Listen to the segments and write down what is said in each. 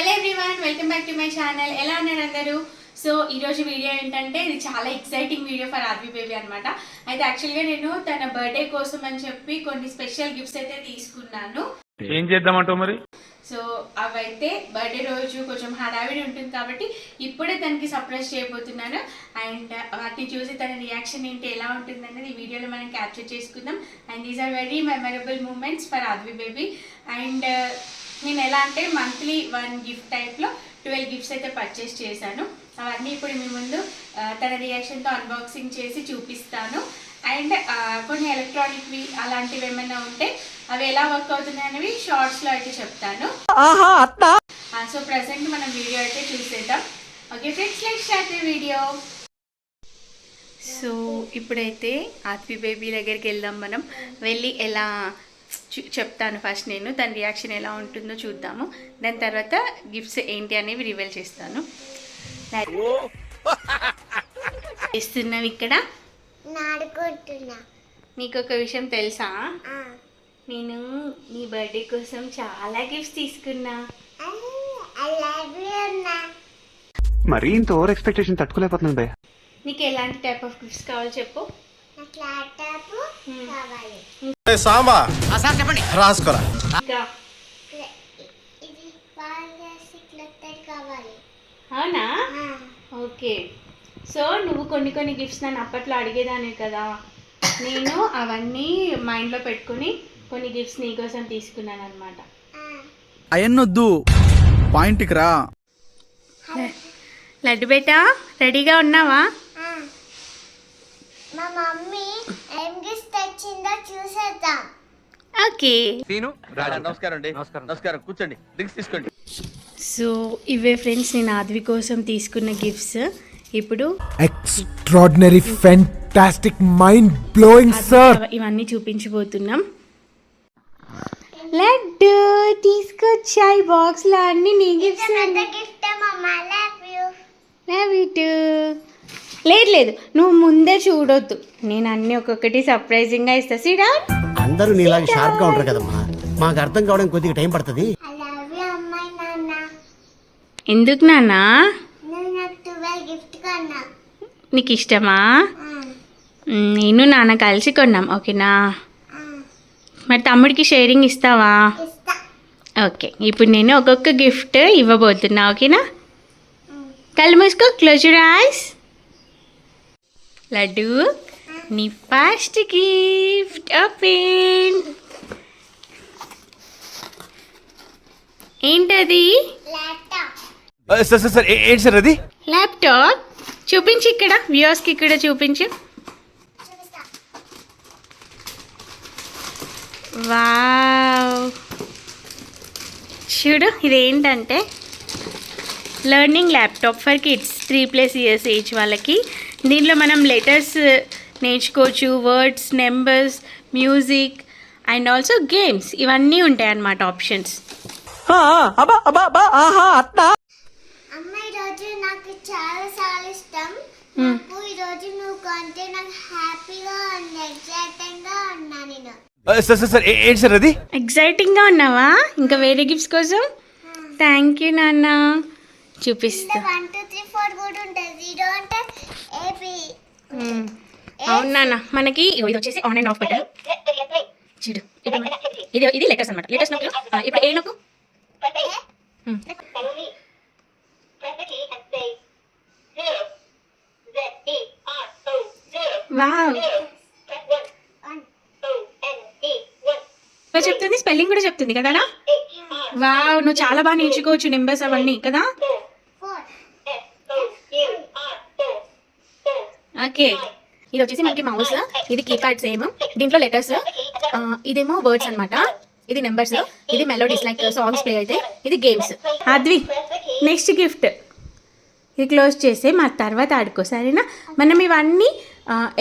Hello everyone, welcome back to my channel. ఎలా ఉన్నారు అందరూ? సో ఈరోజు వీడియో ఏంటంటే ఇది చాలా exciting video for Advi baby అనమాట. అయితే యాక్చువల్గా నేను తన బర్త్డే కోసం అని చెప్పి కొన్ని స్పెషల్ గిఫ్ట్స్ అయితే తీసుకున్నాను. ఏం చేద్దామంటావు మరి? సో అవైతే బర్త్డే రోజు కొంచెం హడావిడి ఉంటుంది కాబట్టి ఇప్పుడే తనకి సర్ప్రైజ్ చేయబోతున్నాను. అండ్ వాటిని చూసి తన రియాక్షన్ ఏంటి, ఎలా ఉంటుంది అనేది ఈ వీడియోలో మనం క్యాప్చర్ చేసుకుందాం. And these are very memorable moments for Advi baby. అండ్ నేను ఎలా అంటే మంత్లీ 1 గిఫ్ట్ టైప్లో 12 గిఫ్ట్స్ అయితే పర్చేస్ చేశాను. అవన్నీ ఇప్పుడు మీ ముందు తన రియాక్షన్తో అన్బాక్సింగ్ చేసి చూపిస్తాను. అండ్ కొన్ని ఎలక్ట్రానిక్వి అలాంటివి ఏమైనా ఉంటే అవి ఎలా వర్క్ అవుతున్నాయి అనేవి షార్ట్స్లో అయితే చెప్తాను. సో ప్రెసెంట్ మనం వీడియో అయితే చూసేద్దాం. Okay friends, let's start the video. So ఇప్పుడైతే ఆద్వి బేబీ దగ్గరికి వెళ్దాం. మనం వెళ్ళి ఎలా చెప్తాను. ఫస్ట్ నేను తన రియాక్షన్ ఎలా ఉంటుందో చూద్దాము. దాని తర్వాత గిఫ్ట్స్ ఏంటి అనేవి రివీల్ చేస్తాను. చేస్తున్నావు ఇక్కడ? నీకు ఒక విషయం తెలుసా? నేను నీ బర్త్డే కోసం చాలా గిఫ్ట్స్ తీసుకున్నా. మరి ఇంత ఓవర్ ఎక్స్పెక్టేషన్ తట్టుకోలేకపోతున్నాను భయ్య. నీకు ఎలాంటి టైప్ ఆఫ్ గిఫ్ట్స్ కావాలి చెప్పు. రాసుకోరా. అవునా? ఓకే. సో నువ్వు కొన్ని గిఫ్ట్స్ నన్ను అప్పట్లో అడిగేదాన్ని కదా, నేను అవన్నీ మైండ్లో పెట్టుకుని కొన్ని గిఫ్ట్స్ నీకోసం తీసుకున్నాను అనమాట. అయన్నొద్దు, పాయింట్కి రా. లడ్డు బేటా, రెడీగా ఉన్నావా? మా మమ్మీ ఏం గిఫ్ట్ తెచ్చిందో చూసేద్దాం. ఓకే. నమస్కారం అండి. నమస్కారం, కూర్చోండి, డ్రింక్స్ తీసుకోండి. సో ఇవే ఫ్రెండ్స్ నేను ఆద్వి కోసం తీసుకున్న గిఫ్ట్స్. ఇప్పుడు extraordinary, fantastic, mind blowing sir, ఇవన్నీ చూపించబోతున్నాం. లడ్డు తీసుకొచ్చాయి బాక్స్ లో అన్ని నీ గిఫ్ట్స్. గిఫ్ట్ మమ్మా, love you. Love you to. లేదు, నువ్వు ముందే చూడొద్దు, నేను అన్ని ఒక్కొక్కటి సర్ప్రైజింగ్ గా ఇస్తా. సిడా, అందరూ నీలాగా షార్ప్ గా ఉంటారు కదమ్మా, మాకు అర్థం కావడానికి కొద్దిగా టైం పడుతుంది. ఐ లవ్ యు అమ్మాయి నాన్న. ఎందుకు నాన్నా? నువ్వు నాకు 12 గిఫ్ట్ కొన్నా. నీకు ఇష్టమా? నేను నాన్న కలిసి కొన్నాం. ఓకేనా? మరి తమ్ముడికి షేరింగ్ ఇస్తావా? ఇస్తా. ఓకే, ఇప్పుడు నేను ఒక్కొక్క గిఫ్ట్ ఇవ్వబోతున్నా. ఓకేనా? కళ్ళు మూసుకో, క్లోజ్ యువర్ ఐస్. లడ్డు, నీ ఫస్ట్ గిఫ్ట్ ఓపెన్. ఏంటది? ల్యాప్టాప్. సార్ ఏంటి సార్ అది? ల్యాప్టాప్. చూపించు, ఇక్కడ వ్యూవర్స్కి ఇక్కడ చూపించు. చూపిస్తా. వావ్, చూడు, ఇదేంటంటే learning laptop for kids 3+ years age వాళ్ళకి. దీంట్లో మనం లెటర్స్ నేర్చుకోవచ్చు, words, numbers, music and also games, ఇవన్నీ ఉంటాయి అన్నమాట ఆప్షన్స్. అమ్మ, ఈరోజు నాకు చాలా ఇష్టం. నాకు ఈరోజు నువ్వు కొంటే నాకు హ్యాపీగా ఉంది, ఎక్సైటింగ్ గా ఉన్నా నేను. సార్ ఏంటి సార్ అది? ఎక్సైటింగ్గా ఉన్నావా? ఇంకా వేరే గిఫ్ట్స్ కోసం? థ్యాంక్ యూ నాన్న. చూపిస్తా. 1 2 3 4 కూడా ఉంటుంది. 0 అంటే ఏబి. అవును నాన్న, మనకి ఇది వచ్చేసి ఆన్ అండ్ ఆఫ్ బటన్. చూడు, ఇది లెటర్స్ అనమాట. లెటర్స్ నొక్కు. ఇప్పుడు ఏ నొక్కు. వావ్, చెప్తుంది, స్పెల్లింగ్ కూడా చెప్తుంది కదా. వావ్, నువ్వు చాలా బాగా నేర్చుకోవచ్చు నెంబర్స్ అవన్నీ కదా. ఓకే, ఇది వచ్చేసి మనకి మౌస్, ఇది కీప్యాడ్ సేమ్. దీంట్లో లెటర్స్, ఇదేమో వర్డ్స్ అనమాట, ఇది నెంబర్స్, ఇది మెలోడీస్ లైక్ సాంగ్స్ ప్లే అయితే, ఇది గేమ్స్. అద్వి, నెక్స్ట్ గిఫ్ట్ ఇది క్లోజ్ చేసే మా తర్వాత ఆడుకో, సరేనా? మనం ఇవన్నీ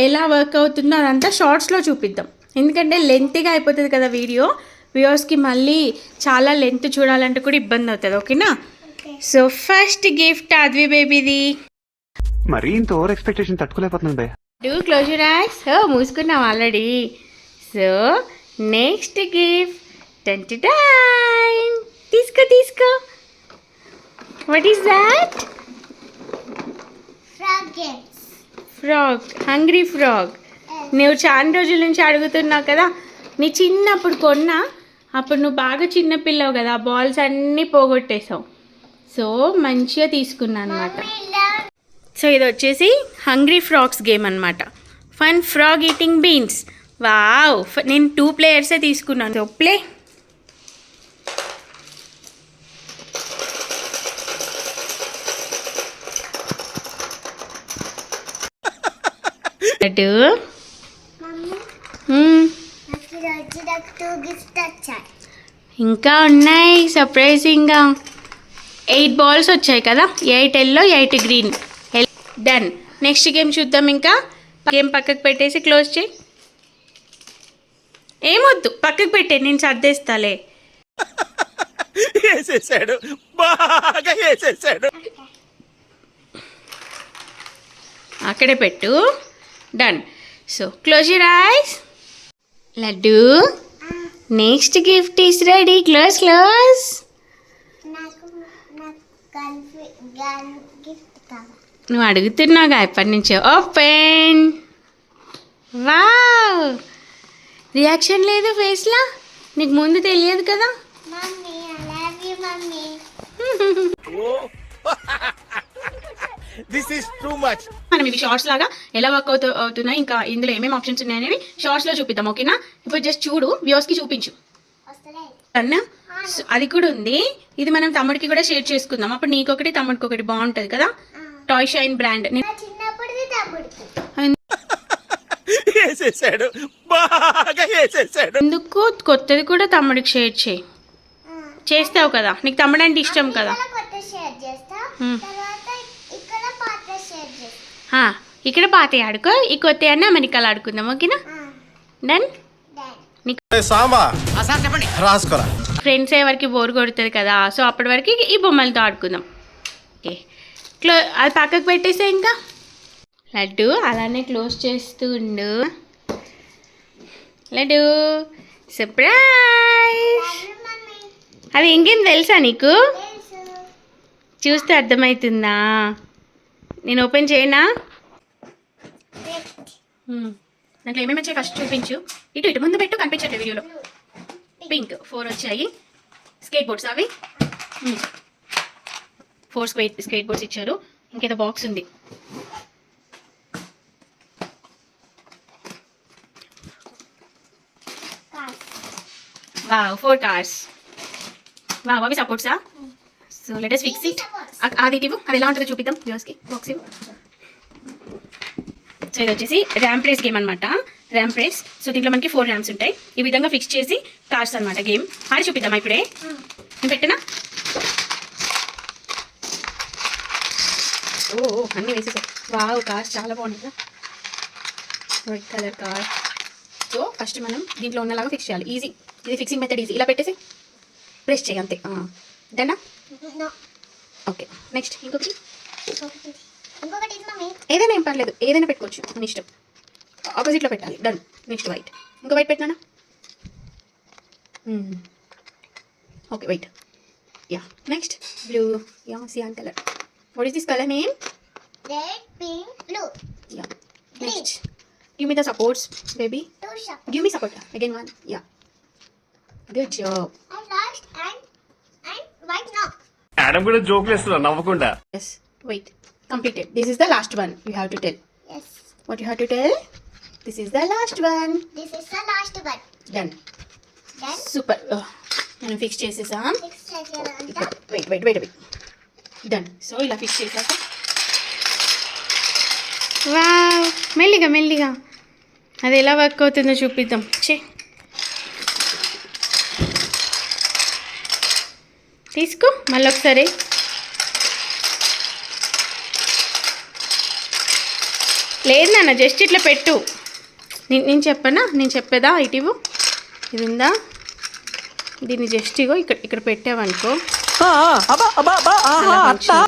ఎలా వర్క్ అవుతుందో అదంతా షార్ట్స్లో చూపిద్దాం, ఎందుకంటే లెంత్గా అయిపోతుంది కదా వీడియో. వ్యూవర్స్కి మళ్ళీ చాలా లెంత్ చూడాలంటే కూడా ఇబ్బంది అవుతుంది. ఓకేనా? సో ఫస్ట్ గిఫ్ట్ ఆద్వి బేబీది. మరి ఇంత ఓవర్ ఎక్స్పెక్టేషన్ తట్టుకోలేకపోతున్నాను భయ్య. Close your eyes. మూసుకున్నాం ఆల్రెడీ. సో నెక్స్ట్ గిఫ్ట్, తీసుకో. What is that? Frog games. Frog, hungry frog. నువ్వు చాలా రోజుల నుంచి అడుగుతున్నావు కదా. నీ చిన్నప్పుడు కొన్నా, అప్పుడు నువ్వు బాగా చిన్న పిల్లవు కదా, బాల్స్ అన్నీ పోగొట్టేసావు. సో మంచిగా తీసుకున్నాను అనమాట. సో ఇది వచ్చేసి హంగ్రీ ఫ్రాగ్స్ గేమ్ అనమాట. Fun frog eating beans. Wow, నేను 2 ప్లేయర్సే తీసుకున్నాను. So play. అటు మమ్మీ నాకు ఈరోజు నాకు 2 గిఫ్ట్స్ వచ్చాయి. ఇంకా ఉన్నాయి సర్ప్రైజింగ్గా. 8 బాల్స్ వచ్చాయి కదా, 8 yellow 8 green. Done. Next game చూద్దాం. ఇంకా గేమ్ పక్కకు పెట్టేసి క్లోజ్ చేయి. ఏమొద్దు, పక్కకు పెట్టే, నేను సర్దేస్తాలే. వేసేసాడు, బాగా వేసేసాడు. అక్కడే పెట్టు. Done. So close your eyes. Laddu, next gift is ready. Close close. నాకు గన్ గిఫ్ట్ కావాలి. నువ్వు అడుగుతున్నావుగా ఎప్పటి నుంచో. ఓపెన్. వావ్, రియాక్షన్ లేదు ఫేస్లో. నీకు ముందు తెలియదు కదా. Mummy I love you mummy. This is too much. మనం ఇవి షార్ట్స్ లాగా ఎలా వర్క్ అవుతున్నాయి, ఇంకా ఇందులో ఏమేమి ఆప్షన్స్ ఉన్నాయనేవి షార్ట్స్లో చూపిద్దాం. ఓకేనా? ఇప్పుడు జస్ట్ చూడు, వ్యూస్కి చూపించు. వస్తలే. అన్న అది కూడా ఉంది. ఇది మనం తమ్ముడికి కూడా షేర్ చేసుకుందాం. అప్పుడు నీకొకటి తమ్ముడికి ఒకటి బాగుంటుంది కదా. Toy shine brand. నా చిన్నప్పుడుది తమ్ముడికి. వేసేసాడు, బాగా వేసేసాడు. ఎందుకు కొత్తది కూడా తమ్ముడికి షేర్ చేయి. చేస్తావు కదా, నీకు తమ్ముడు అంటే ఇష్టం కదా. ఇక్కడ కొత్త షేర్ చేస్తా, తర్వాత ఇక్కడ పాత షేర్ చేస్తా. ఇక్కడ పాత ఆడుకో, ఈ కొత్త అన్న అమెరికాలో ఆడుకుందాం. ఓకేనా? డన్. సాంబా చెప్పండి, రాసుకోరా. ఫ్రెండ్స్ ఎవరికి బోర్ కొడుతుంది కదా, సో అప్పటి వరకు ఈ బొమ్మలతో ఆడుకుందాం. ఓకే, అది పక్కకు పెట్టేసే. ఇంకా లడ్డు అలానే క్లోజ్ చేస్తూ ఉండు. లడ్డు సర్ప్రైజ్. అది ఇంకేం తెలుసా నీకు? చూస్తే అర్థమవుతుందా? నేను ఓపెన్ చేయనా? దాంట్లో ఏమేమి వచ్చాయి ఫస్ట్ చూపించు. ఇటు ఇటు ముందు పెట్టు, కనిపించట్లేదు వీడియోలో. పింక్ 4 వచ్చాయి. స్కేట్ బోర్డ్స్ అవి 4 స్కేట్ బోర్డ్స్ ఇచ్చారు. ఇంకేదో బాక్స్ ఉంది. Wow, 4 cars. వావ్, అవి సపోర్ట్సా? So let us fix it. అది ఇవ్వు, అది ఎలా ఉంటుందో చూపిద్దాం వ్యూస్కి. బాక్స్ ఇవ్వు. సో ఇది వచ్చేసి ర్యాంప్ రేస్ గేమ్ అనమాట. Ramp race. సో దీంట్లో మనకి 4 ర్యాంప్స్ ఉంటాయి. ఈ విధంగా ఫిక్స్ చేసి కార్స్ అనమాట గేమ్. ఆడి చూపిద్దామా ఇప్పుడే? నేను పెట్టినా. ఓ అన్నీ వేసేసాయి. వావ్, కార్స్ చాలా బాగున్నాయి కదా. Red colour car. So first మనం దీంట్లో ఉన్నలాగా ఫిక్స్ చేయాలి. ఈజీ, ఇది ఫిక్సింగ్ మెథడ్ ఈజీ. ఇలా పెట్టేసి ప్రెస్ చేయి అంతే. డన్నా? ఓకే, నెక్స్ట్ ఇంకొకటి. ఇంకొకటి మమ్మీ. ఏదైనా ఏం పర్లేదు, ఏదైనా పెట్టుకోవచ్చు, మన ఇష్టం. ఆపోజిట్లో పెట్టాలి. డన్. Next white. ఇంకో వైట్ పెట్టినా. Okay, white. Yeah, next blue. Yeah, cyan colour. What is this colour name? Red, pink, blue. Yeah, next give me the supports baby. Give me support again. 1. Yeah, good job. I lost and white now. Madam కూడా జోకులు వేస్తున్నా నవ్వకుండా. Yes, wait. Completed. This is the last one. You have to tell. Yes. What you have to tell? This is the last one. This is the last one. Done. Then Super. మనం fix చేసేసాం. fix చేయాలంట. Wait. Done. So ఇలా fix చేసాక wow, మెల్లిగా అది ఎలా work అవుతుందో చూపిద్దాం. తీసుకో మళ్ళీ ఒకసారి. లేదు నాన్న, జస్ట్ ఇట్లా పెట్టు. నేను చెప్పనా? నేను చెప్పేదా? ఇటు ఇది ఉందా, దీన్ని జస్ట్ ఇగో ఇక్కడ పెట్టావనుకో.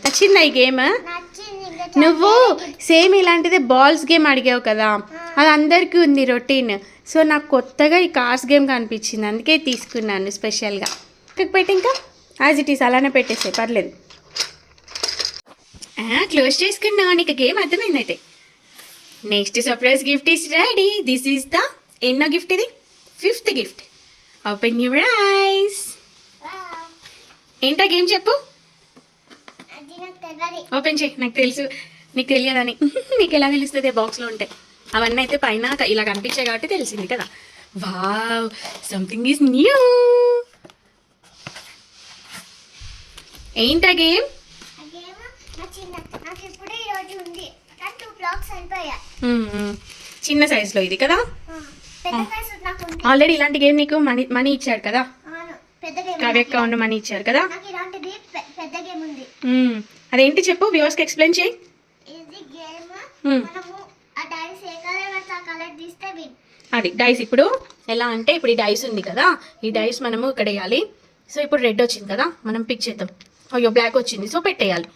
నచ్చిందా ఈ గేమ్? నచ్చింది. ఇంకా నువ్వు సేమ్ ఇలాంటిదే బాల్స్ గేమ్ అడిగావు కదా, అది అందరికీ ఉంది రొటీన్. సో నాకు కొత్తగా ఈ కార్స్ గేమ్ కనిపించింది, అందుకే తీసుకున్నాను స్పెషల్గా. ఇక్కడ పెట్టి ఇంకా యాజ్ ఇట్ ఈస్ అలానే పెట్టేసే, పర్లేదు. క్లోజ్ చేసుకున్నా, నీకు గేమ్ అర్థమైంది అయితే. Next surprise gift is ready. This is the ఎన్నో గిఫ్ట్ ఇది? 5th gift. Open your eyes. ఏంటా గేమ్ చెప్పు. అది నాకు తెలియదు. ఓపెన్ చేయి. నాకు తెలుసు నీకు తెలియదని. నీకు ఎలా తెలుస్తుంది? బాక్స్లో ఉంటాయి అవన్నీ. అయితే పైన ఇలా కనిపించాయి కాబట్టి తెలిసింది కదా. Wow, something is new. ఏంటా గేమ్? అదేమో నాకు ఇప్పుడు ఈ రోజు ఉంది. కానీ 2 బ్లాక్స్ అయిపోయా. చిన్న సైజులో ఇది కదా. పెద్ద సైజ్ నాకు ఉంది. ఆల్రెడీ ఇలాంటి గేమ్ నీకు మనీ ఇచ్చాడు కదా. అవును, పెద్ద గేమ్. కవి అకౌంట్ మనీ ఇచ్చారు కదా. నాకు ఇలాంటిది పెద్ద గేమ్ ఉంది. అదేంటి చెప్పు, వ్యూవర్స్కి ఎక్స్ప్లెయిన్ చేయి. ఇది గేమ్. మనము ఆ డైస్ ఏ కలర్ పడితే ఆ కలర్ తీస్తే విన్. అది డైస్. ఇప్పుడు ఎలా అంటే, ఇప్పుడు ఈ డైస్ ఉంది కదా, ఈ డైస్ మనము ఇక్కడ వేయాలి. సో ఇప్పుడు రెడ్ వచ్చింది కదా, మనం పిక్ చేద్దాం. అయ్యో బ్లాక్ వచ్చింది, సో పెట్టేయాలి.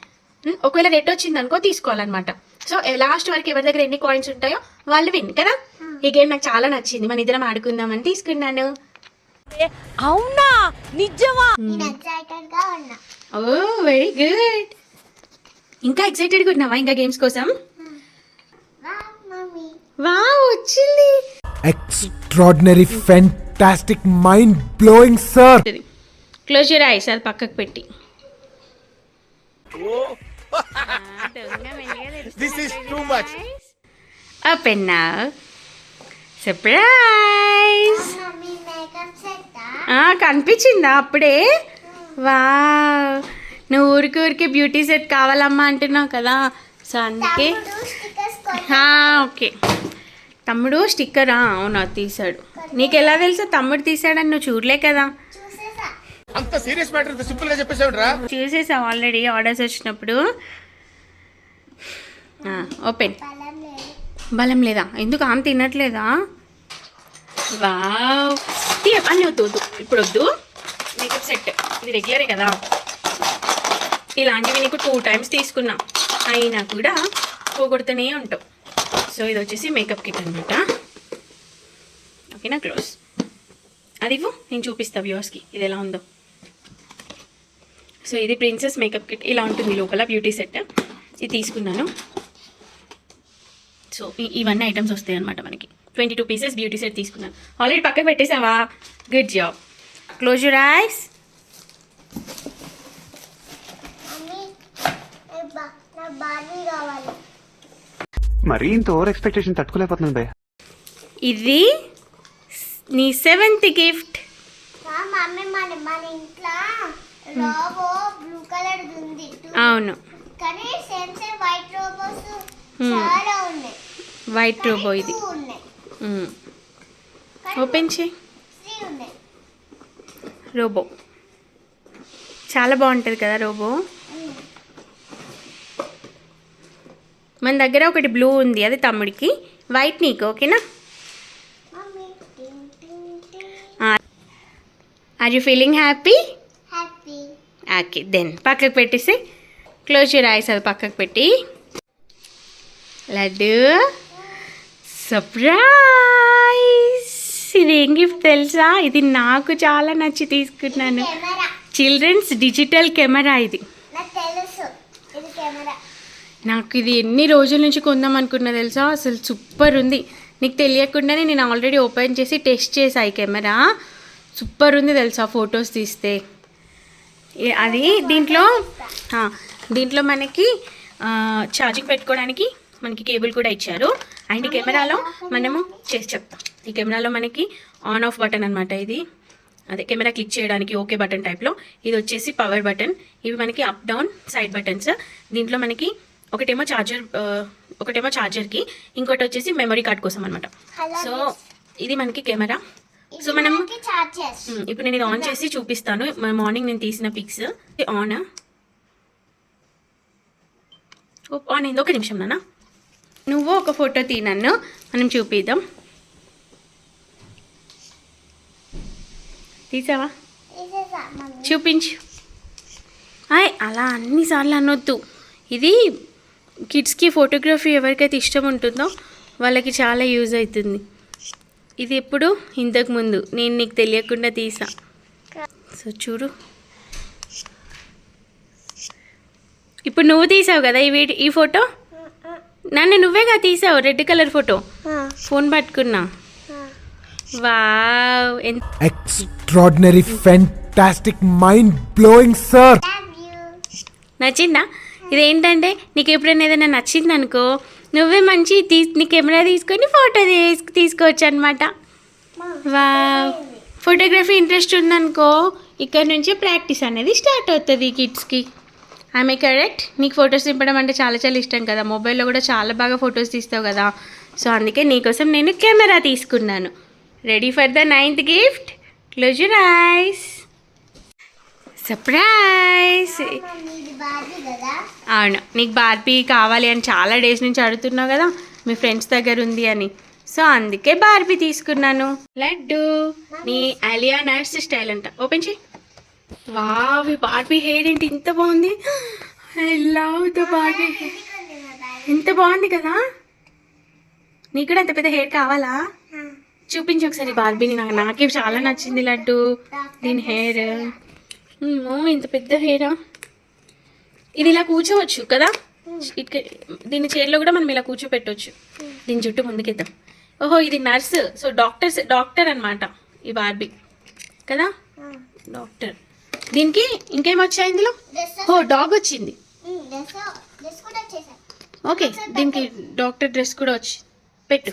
ఒకవేళ రెడ్ వచ్చింది అనుకో, తీసుకోవాలన్నమాట. సో లాస్ట్ వరకు ఎవరి దగ్గర ఎన్ని కాయిన్స్ ఉంటాయో వాళ్ళు విన్ కదా. ఈ గేమ్ నాకు చాలా నచ్చింది, మన ఇద్దరం ఆడుకుందామని తీసుకున్నాను. అవునా, నిజమా? నేను ఎక్సైటెడ్ గా ఉన్నా. ఓ వెరీ గుడ్. ఇంకా ఎక్సైటెడ్గా ఉన్నావా ఇంకా గేమ్స్ కోసం? వా మమ్మీ. వా వచ్చింది. Extraordinary, fantastic, mind-blowing, sir. Close your eyes. అది పక్కకు పెట్టి. This is too much. Open now. Surprise. Mummy makeup సెట్టా? కనిపించిందా అప్పుడే? వా, నువ్వు ఊరికి బ్యూటీ సెట్ కావాలమ్మా అంటున్నావు కదా, సో అందుకే. Stickers okay. తమ్ముడు స్టిక్కరా? అవునా, తీసాడు. నీకు ఎలా తెలుసు తమ్ముడు తీసాడని? నువ్వు చూడలే కదా. చూసేసా. అంత సీరియస్ మ్యాటర్ సింపుల్ గా చెప్పేసావురా. చూసేసావు ఆల్రెడీ ఆర్డర్స్ వచ్చినప్పుడు. ఓపెన్. బలం లేదు. బలం లేదా? ఎందుకు ఆమె తినట్లేదా? వావ్, అన్నీ వద్దు వద్దు, ఇప్పుడు వద్దు. మేకప్ సెట్ ఇది రెగ్యులరే కదా, ఇలాంటివి నీకు 2 times తీసుకున్నా అయినా కూడా పోగొడుతూనే ఉంటావు. సో ఇది వచ్చేసి మేకప్ కిట్ అనమాట. ఓకేనా, క్లోజ్. అది ఇవ్వు, నేను చూపిస్తా వ్యూవర్స్కి ఇది ఎలా ఉందో. సో ఇది ప్రిన్సెస్ మేకప్ కిట్, ఇలా ఉంటుంది లోపల బ్యూటీ సెట్. ఇది తీసుకున్నాను. సో ఇవన్నీ ఐటమ్స్ వస్తాయి అనమాట మనకి. 22 pieces బ్యూటీ సెట్ తీసుకున్నాను. ఆల్రెడీ పక్కకు పెట్టేసావా? Good job. Close your eyes. Mummy నాకు బార్బీ కావాలి. మరీ ఇంత ఓవర్ ఎక్స్పెక్టేషన్ తట్టుకోలేకపోతున్నాను భయ్య. ఇది నీ 7th గిఫ్ట్. మమ్మీ మన ఇంట్లో రోబో బ్లూ కలర్ ఉంది. అవును, కానీ సేమ్ వైట్ రోబోస్ చాలా ఉన్నాయి. వైట్ రోబో ఇది. 2 ఉన్నాయి. ఓపెన్ చేయి. 3 ఉన్నాయి. రోబో చాలా బాగుంటుంది కదా రోబో. మన దగ్గర ఒకటి బ్లూ ఉంది, అది తమ్ముడికి, వైట్ నీకు. ఓకేనా? మమ్మీ టింగ్ టింగ్ టింగ్. Are you feeling happy? Happy. Okay, then పక్కకు పెట్టేసి క్లోజ్ యువర్ ఐస్. అది పక్కకు పెట్టి. లడ్డు సర్ప్రైజ్. ఇది ఏం గిఫ్ట్ తెలుసా? ఇది నాకు చాలా నచ్చి తీసుకున్నాను. కెమెరా. చిల్డ్రన్స్ డిజిటల్ కెమెరా ఇది. నాకు తెలుసు ఇది కెమెరా. నాకు ఇది ఎన్ని రోజుల నుంచి కొందాం అనుకున్నా తెలుసా. అసలు సూపర్ ఉంది. నీకు తెలియకుండానే నేను ఆల్రెడీ ఓపెన్ చేసి టెస్ట్ చేసా ఈ కెమెరా. సూపర్ ఉంది తెలుసా, ఫొటోస్ తీస్తే. అది దీంట్లో మనకి ఛార్జింగ్ పెట్టుకోవడానికి మనకి కేబుల్ కూడా ఇచ్చారు. అండ్ ఈ కెమెరాలో మనము చేసి చెప్తాం. ఈ కెమెరాలో మనకి ఆన్ ఆఫ్ బటన్ అనమాట ఇది. అదే కెమెరా క్లిక్ చేయడానికి ఓకే బటన్ టైప్లో. ఇది వచ్చేసి పవర్ బటన్. ఇవి మనకి అప్ డౌన్ సైడ్ బటన్స్. దీంట్లో మనకి ఒకటేమో ఛార్జర్కి, ఇంకోటి వచ్చేసి మెమరీ కార్డ్ కోసం అనమాట. సో ఇది మనకి కెమెరా. సో మనం ఇప్పుడు నేను ఇది ఆన్ చేసి చూపిస్తాను. మార్నింగ్ నేను తీసిన పిక్స్. ఆన్ అయింది. ఒక నిమిషం నాన్న, నువ్వు ఒక ఫోటో తీ, నన్ను మనం చూపిద్దాం. తీసావా? చూపించు. అలా అన్నిసార్లు అనొద్దు. ఇది కిడ్స్కి ఫోటోగ్రఫీ ఎవరికైతే ఇష్టం ఉంటుందో వాళ్ళకి చాలా యూజ్ అవుతుంది. ఇది ఎప్పుడు ఇంతకుముందు నేను నీకు తెలియకుండా తీసా. సో చూడు, ఇప్పుడు నువ్వు తీసావు కదా ఈ ఫోటో, నన్ను నువ్వేగా తీసావు రెడ్ కలర్ ఫోటో, ఫోన్ పట్టుకున్నా. Wow, Extraordinary, fantastic, mind blowing, sir. నచ్చిందా? ఇదేంటంటే నీకు ఎప్పుడైనా ఏదైనా నచ్చింది అనుకో, నువ్వే మంచి నీ కెమెరా తీసుకొని ఫోటో తీసుకోవచ్చు అనమాట. వావ్, ఫోటోగ్రఫీ ఇంట్రెస్ట్ ఉందనుకో, ఇక్కడ నుంచి ప్రాక్టీస్ అనేది స్టార్ట్ అవుతుంది కిడ్స్కి. ఆమె కరెక్ట్. నీకు ఫొటోస్ దింపడం అంటే చాలా చాలా ఇష్టం కదా, మొబైల్లో కూడా చాలా బాగా ఫొటోస్ తీస్తావు కదా. సో అందుకే నీకోసం నేను కెమెరా తీసుకున్నాను. Ready for the 9th gift. Close your ice. Surprise. అవును, నీకు బార్బీ కావాలి అని చాలా డేస్ నుంచి అడుగుతున్నావు కదా, మీ ఫ్రెండ్స్ దగ్గర ఉంది అని. సో అందుకే బార్బీ తీసుకున్నాను. లడ్డు నీ అలియా నట్స్ స్టైల్ అంట. ఓపెన్ చేయి. వావ్, ఈ బార్బీ హెయిర్ ఏంటి ఇంత బాగుంది. I love the Barbie hair. ఎంత బాగుంది కదా. నీకు కూడా అంత పెద్ద హెయిర్ కావాలా? చూపించు ఒకసారి బార్బీని. నాకే చాలా నచ్చింది లడ్డు దీని హెయిర్. ఇంత పెద్ద హెయిరా. ఇది ఇలా కూర్చోవచ్చు కదా, దీని చైర్లో కూడా మనం ఇలా కూర్చోపెట్టవచ్చు. దీని జుట్టు ముందుకిద్దాం. ఓహో, ఇది నర్స్. సో డాక్టర్ అనమాట ఈ బార్బీ కదా, డాక్టర్. దీనికి ఇంకేం వచ్చాయి ఇందులో? ఓ, డాగ్ వచ్చింది. ఓకే, దీనికి డాక్టర్ డ్రెస్ కూడా వచ్చింది. పెట్టు.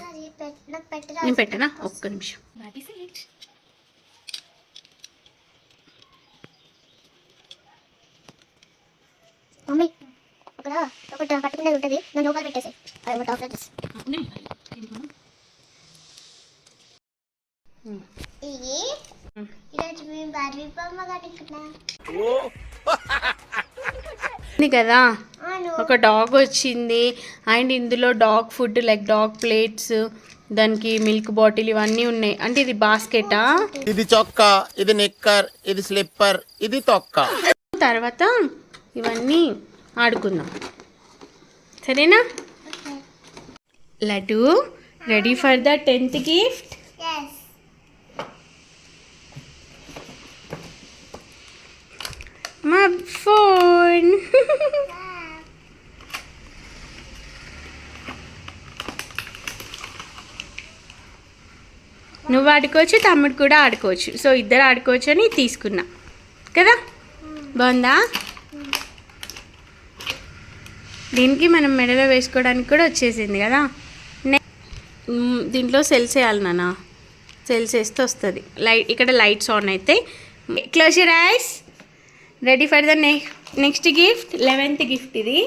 నేను పెట్టనా? ఒక్క నిమిషం. మమ్మీ ఒకటి పట్టుకునేది ఉంటుంది, నేను లోపల పెట్టేసి డాక్టర్ డ్రెస్. ఇది ఈరోజు మేము బార్బీ బొమ్మ కట్టుకున్నా కదా. ఒక డాగ్ వచ్చింది అండ్ ఇందులో dog food like dog plates, దానికి మిల్క్ బాటిల్ ఇవన్నీ ఉన్నాయి. అంటే ఇది బాస్కెటా? ఇది చొక్కా, ఇది నిక్కర్, ఇది స్లిప్పర్, ఇది తొక్క. తర్వాత ఇవన్నీ ఆడుకుందాం, సరేనా? Laddu ready for the 10th gift. మా ఫోన్. నువ్వు ఆడుకోవచ్చు, తమ్ముడు కూడా ఆడుకోవచ్చు. సో ఇద్దరు ఆడుకోవచ్చు అని తీసుకున్నా కదా. బాగుందా? దీనికి మనం మెడలో వేసుకోవడానికి కూడా వచ్చేసింది కదా. దీంట్లో సెల్స్ వేయాలి నాన్న. సెల్స్ వేస్తే వస్తుంది. ఇక్కడ లైట్స్ ఆన్ అయితే. Close your ice. Ready for the next gift. 11th gift ఇది.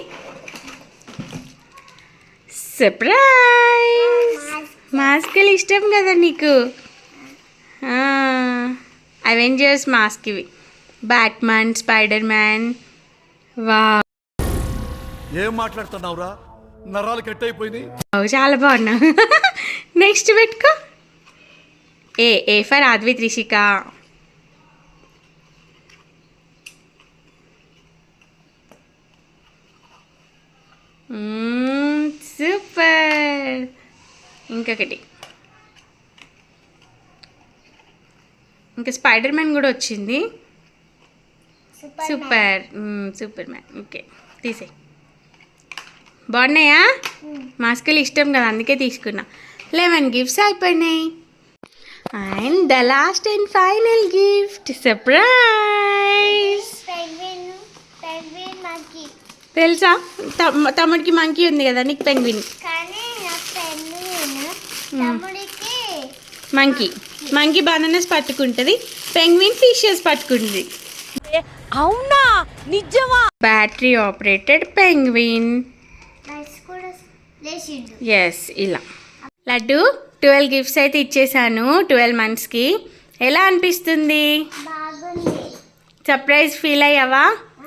సర్ప్రైజ్. మాస్కులు ఇష్టం కదా నీకు. అవెంజర్స్ మాస్క్ ఇవి. Batman, spider man. వా, ఏం మాట్లాడుతున్నావురా? నరాలు కట్ అయిపోయింది. చాలా బాగున్నా. నెక్స్ట్ పెట్టుకో. A for Aadvi Trishika. Super. ఇంకొకటి, ఇంకా స్పైడర్ మ్యాన్ కూడా వచ్చింది. Super super man. ఓకే, తీసే. బాగున్నాయా? మాస్కులు ఇష్టం కదా, అందుకే తీసుకున్నా. 11 గిఫ్ట్స్ అయిపోయినాయి. And the last and final gift. Surprise. తెలుసా? తమ్ముడికి మంకీ ఉంది కదా, నీకు పెంగ్విన్. మంకీ బనానాస్ పట్టుకుంటుంది, పెంగ్విన్ ఫిషెస్ పట్టుకుంటుంది. అవునా, నిజమా? Battery operated penguin. ఎస్, ఇలా. లడ్డు 12 గిఫ్ట్స్ అయితే ఇచ్చేసాను 12 monthsకి. ఎలా అనిపిస్తుంది? సర్ప్రైజ్ ఫీల్ అయ్యావా?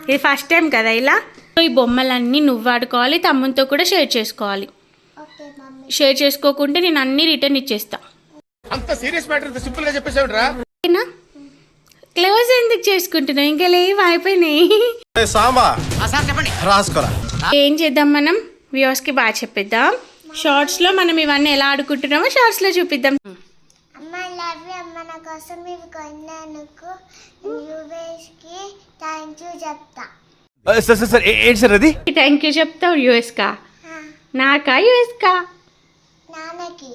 ఇది ఫస్ట్ టైం కదా ఇలా. ఈ బొమ్మలన్నీ నువ్వు ఆడుకోవాలి, తమ్ముతో కూడా షేర్ చేసుకోవాలి. షేర్ చేసుకోకుంటే నేను అన్నీ రిటర్న్ ఇచ్చేస్తా. అంత సీరియస్ మ్యాటర్ సింపుల్ గా చెప్పేసావురా. క్లోజ్ ఎందుకు చేసుకుంటున్నావు? ఇంకా లేవు, అయిపోయినాయి. ఏం చేద్దాం మనం? వ్యూవర్స్కి బాగా చెప్పిద్దాం. షార్ట్స్లో మనం ఇవన్నీ ఎలా ఆడుకుంటున్నామో షార్ట్స్లో చూపిద్దాం. అమ్మ లవ్ యూ అమ్మ, నా కోసం ఇవి కొన్నందుకు యూవేస్కి థ్యాంక్ యూ చెప్తా. సార్ సార్ సార్ ఏంటి సార్ అది? థ్యాంక్ యూ చెప్తావు యూఎస్కా? నాకా యూఎస్కా? నాన్నకి.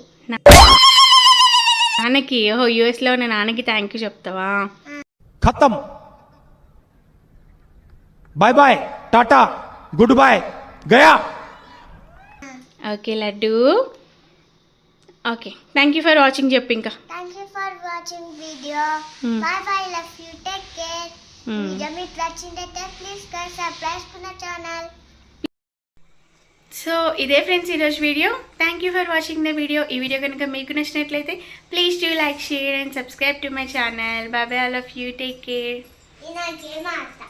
నాన్నకి? ఓహో, యూఎస్లో ఉన్న నాన్నకి థ్యాంక్ యూ చెప్తావా? खत्म bye bye tata good bye गया okay Laddu. Okay, thank you for watching చెప్పు ఇంకా. Thank you for watching video. Bye bye, love you, take care. Video మీకు నచ్చిందైతే please subscribe to channel. So ఇదే ఫ్రెండ్స్ ఈరోజు video. Thank you for watching the video. ఈ video కనుక మీకు నచ్చినట్లయితే please do like, share and subscribe to my channel. Bye bye, I love you, take care. నేను game ఆడతా.